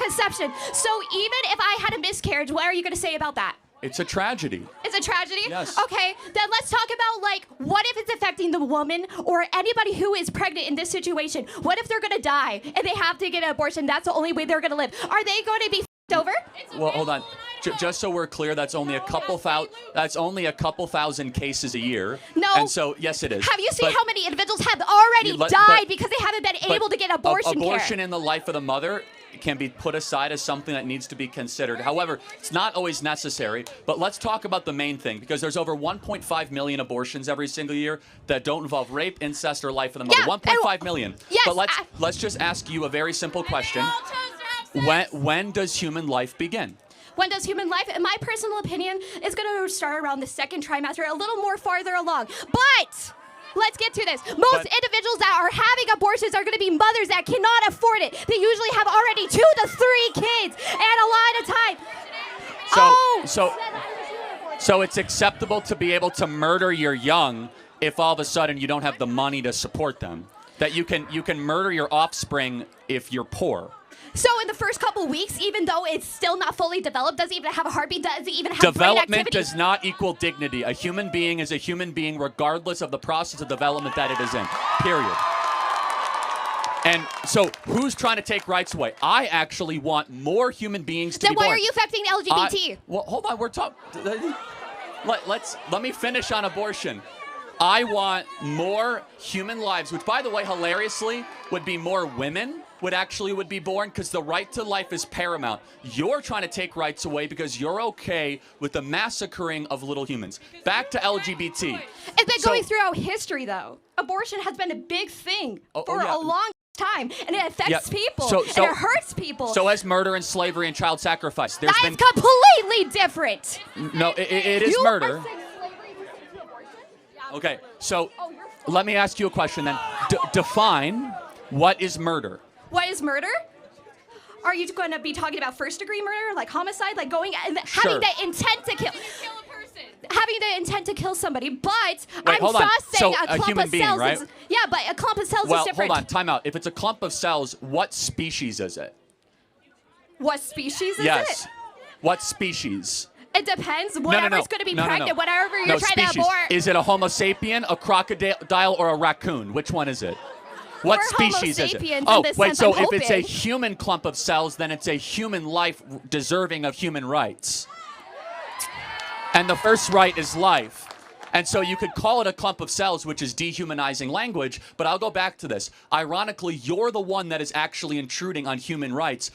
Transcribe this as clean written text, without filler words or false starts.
conception. So even if I had a miscarriage, what are you going to say about that? It's a tragedy. It's a tragedy? Yes. Okay, then let's talk about, like, what if it's affecting the woman or anybody who is pregnant in this situation? What if they're going to die and they have to get an abortion? That's the only way they're going to live. Are they going to be over? Well, hold on. Just so we're clear, that's only a couple thousand cases a year. No. And so, yes, it is. Have you seen how many individuals have already died because they haven't been able to get abortion care? Abortion in the life of the mother can be put aside as something that needs to be considered. However, it's not always necessary. But let's talk about the main thing, because there's over 1.5 million abortions every single year that don't involve rape, incest, or life of the mother. Yeah, 1.5 million. Yes, but let's just ask you a very simple question. When does human life begin? When does human life, in my personal opinion, is going to start around the second trimester, a little more farther along. But let's get to this. Most individuals that are having abortions are going to be mothers that cannot afford it. They usually have already 2 to 3 kids and a lot of time. So it's acceptable to be able to murder your young if all of a sudden you don't have the money to support them. That you can murder your offspring if you're poor. So in the first couple weeks, even though it's still not fully developed, doesn't even have a heartbeat, doesn't even have brain development activity. does not equal dignity. A human being is a human being regardless of the process of development that it is in. Period. And so who's trying to take rights away? I actually want more human beings to be born. Then why are you affecting LGBT? Well, hold on. We're talking. Let me finish on abortion. I want more human lives, which, by the way, hilariously, would be more women would be born, because the right to life is paramount. You're trying to take rights away because you're okay with the massacring of little humans. Back to LGBT. It's been going throughout history, though. Abortion has been a big thing for a long time, and it affects people, and it hurts people. So as murder and slavery and child sacrifice. That's completely different. No, it is murder. Okay, so let me ask you a question then. Define what is murder. What is murder? Are you going to be talking about first-degree murder, like homicide, like going and having the intent to kill? Having the intent to kill somebody, but I'm just saying a clump of cells is, yeah, but a clump of cells is different. Well, hold on, time out. If it's a clump of cells, what species is it? What species is it? Yes. What species? It depends. Whatever's going to be pregnant, whatever you're trying to abort. Is it a Homo sapien, a crocodile, or a raccoon? Which one is it? What species is it? Oh, wait, so if it's a human clump of cells, then it's a human life deserving of human rights. And the first right is life. And so you could call it a clump of cells, which is dehumanizing language, but I'll go back to this. Ironically, you're the one that is actually intruding on human rights